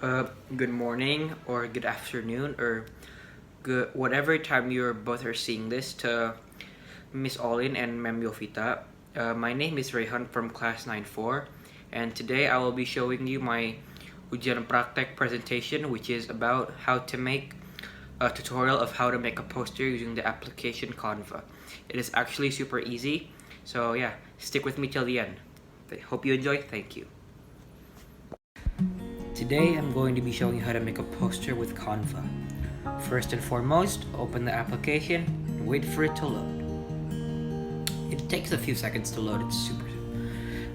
Good morning or good afternoon or good whatever time you're both are seeing this to Miss Olin and Ma'am Yofita. My name is Rayhan from class 9-4, and today I will be showing you my Ujian Praktek presentation, which is about how to make a tutorial of how to make a poster using the application Canva. It is actually super easy, so yeah, stick with me till the end. I hope you enjoy. Thank you. Today I'm going to be showing you how to make a poster with Canva. First and foremost, open the application and wait for it to load. It takes a few seconds to load, it's super.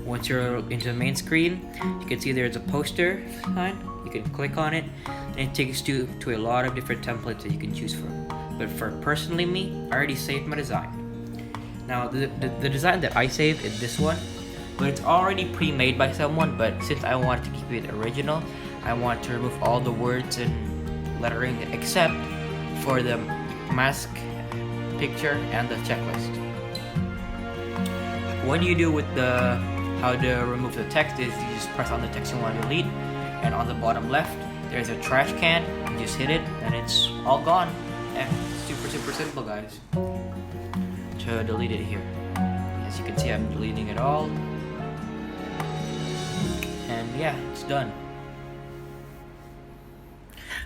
Once you're into the main screen, you can see there's a poster sign. You can click on it and it takes you to a lot of different templates that you can choose from. But for personally me, I already saved my design. Now the design that I saved is this one, but it's already pre-made by someone. But since I want to keep it original, I want to remove all the words and lettering except for the mask picture and the checklist. What you do with the how to remove the text is you just press on the text you want to delete, and on the bottom left there's a trash can. You just hit it and it's all gone. Yeah, super simple, guys. To delete it here, as you can see, I'm deleting it all. And yeah, it's done.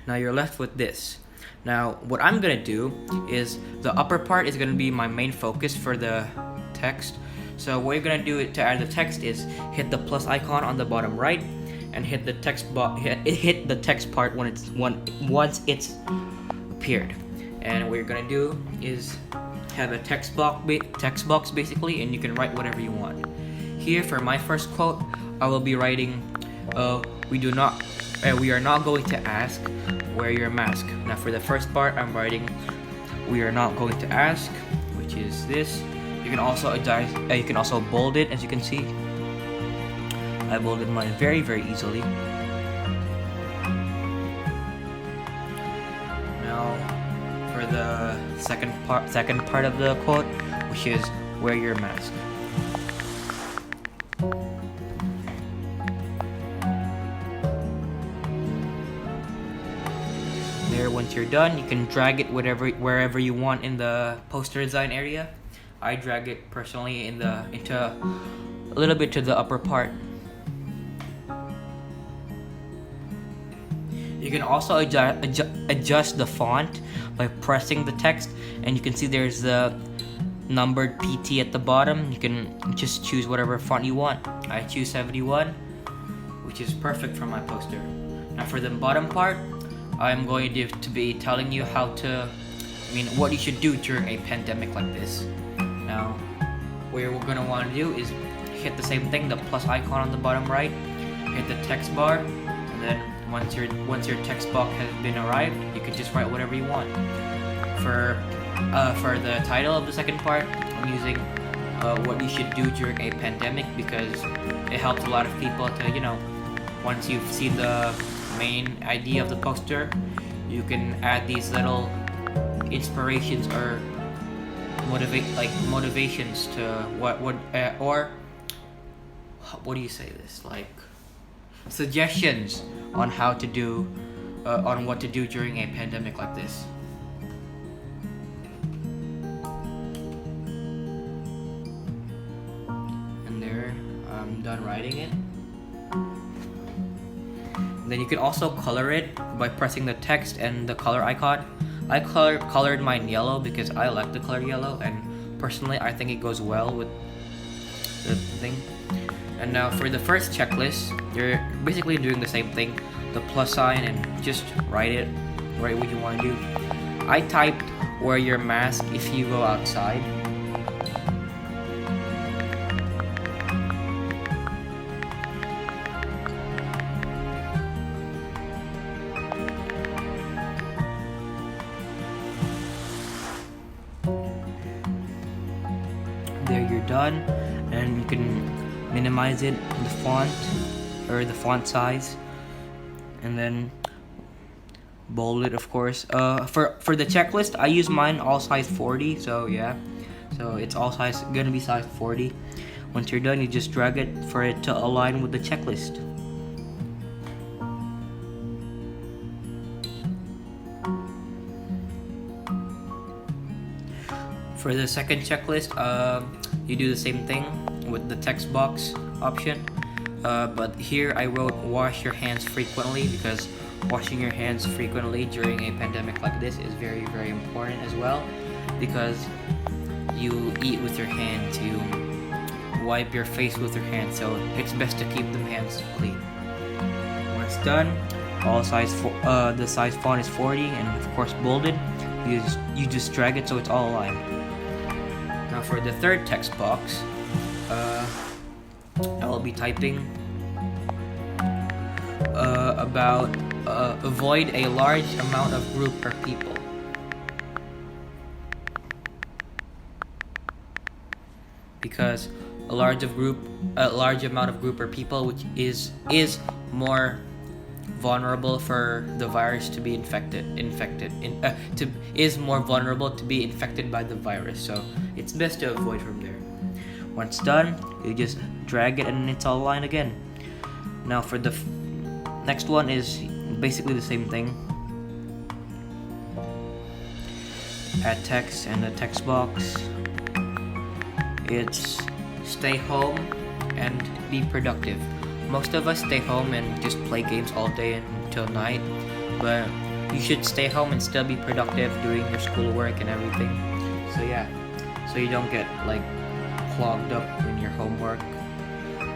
Now you're left with this. Now what I'm gonna do is the upper part is gonna be my main focus for the text. So what you're gonna do to add the text is hit the plus icon on the bottom right and hit the text hit the text part once it's appeared. And what you're gonna do is have a text box basically, and you can write whatever you want. Here for my first quote, I will be writing, we are not going to ask, wear your mask. Now for the first part, I'm writing, we are not going to ask, which is this. You can also bold it, as you can see. I bolded mine very easily. Now for the second part of the quote, which is wear your mask. There, once you're done, you can drag it wherever you want in the poster design area. I drag it personally into a little bit to the upper part. You can also adjust the font by pressing the text, and you can see there's the numbered PT at the bottom. You can just choose whatever font you want. I choose 71, which is perfect for my poster. Now for the bottom part, I'm going to be telling you what you should do during a pandemic like this. Now, what you're gonna want to do is hit the same thing, the plus icon on the bottom right, hit the text bar, and then once your text box has been arrived, you can just write whatever you want. For the title of the second part, I'm using what you should do during a pandemic, because it helps a lot of people to, once you've seen the main idea of the poster, you can add these little inspirations or motivations to what do you say this, like suggestions on how to do on what to do during a pandemic like this. And there, I'm done writing it. And then you can also color it by pressing the text and the color icon. I colored mine yellow because I like the color yellow, and personally I think it goes well with the thing. And now for the first checklist, you're basically doing the same thing, the plus sign, and just write what you want to do. I typed wear your mask if you go outside. There, you're done, and you can minimize it, the font or the font size, and then bold it, of course. For the checklist, I use mine all size 40, so yeah, so it's all gonna be size 40. Once you're done, you just drag it for it to align with the checklist. For the second checklist, you do the same thing with the text box option, but here I wrote wash your hands frequently, because washing your hands frequently during a pandemic like this is very, very important as well, because you eat with your hands, you wipe your face with your hands, so it's best to keep the hands clean. Once done, the size font is 40 and of course bolded. You just drag it so it's all aligned. Now for the third text box, I'll be typing about avoid a large amount of group or people. Because a large amount of group or people, which is more vulnerable for the virus to be is more vulnerable to be infected by the virus, so it's best to avoid from there. Once done, you just drag it and it's all aligned again. Now for the next one is basically the same thing. Add text and the text box. It's stay home and be productive. Most of us stay home and just play games all day until night, but you should stay home and still be productive doing your schoolwork and everything. So yeah, so you don't get like clogged up in your homework.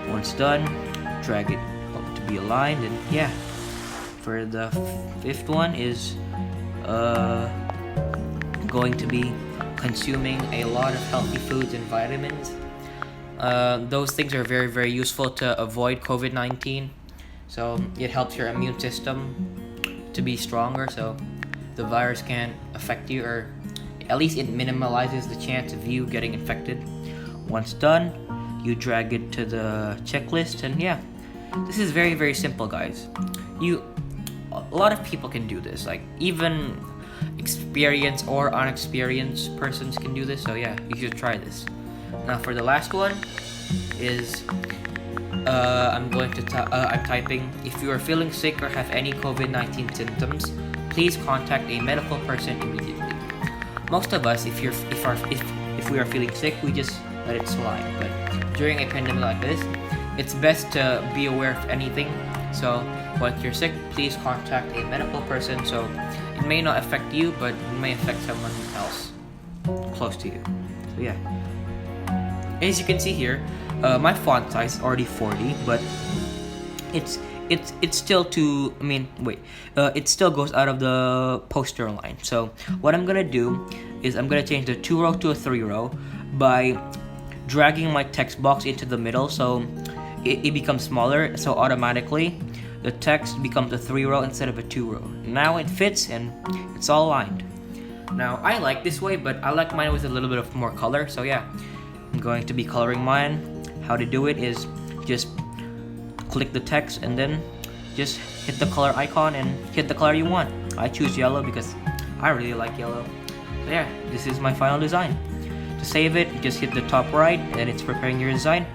Once done, drag it up to be aligned, and yeah. For the fifth one is going to be consuming a lot of healthy foods and vitamins. Those things are very, very useful to avoid COVID-19. So it helps your immune system to be stronger, so the virus can't affect you, or at least it minimalizes the chance of you getting infected. Once done, you drag it to the checklist, and yeah, this is very, very simple, guys. A lot of people can do this, like even experienced or unexperienced persons can do this, so yeah, you should try this. Now for the last one is I'm typing, if you are feeling sick or have any COVID-19 symptoms, please contact a medical person immediately. Most of us, if we are feeling sick, we just let it slide, but during a pandemic like this, it's best to be aware of anything. So when you're sick, please contact a medical person, so it may not affect you, but it may affect someone else close to you. So yeah, as you can see here, my font size is already 40, but it's still too, it still goes out of the poster line. So what I'm gonna do is I'm gonna change the 2-row to a 3-row by dragging my text box into the middle, so it becomes smaller, so automatically the text becomes a 3-row instead of a 2-row. Now it fits and it's all aligned. Now I like this way, but I like mine with a little bit of more color, so yeah, I'm going to be coloring mine. How to do it is just click the text and then just hit the color icon and hit the color you want. I choose yellow because I really like yellow. So yeah, this is my final design. To save it, just hit the top right and it's preparing your design.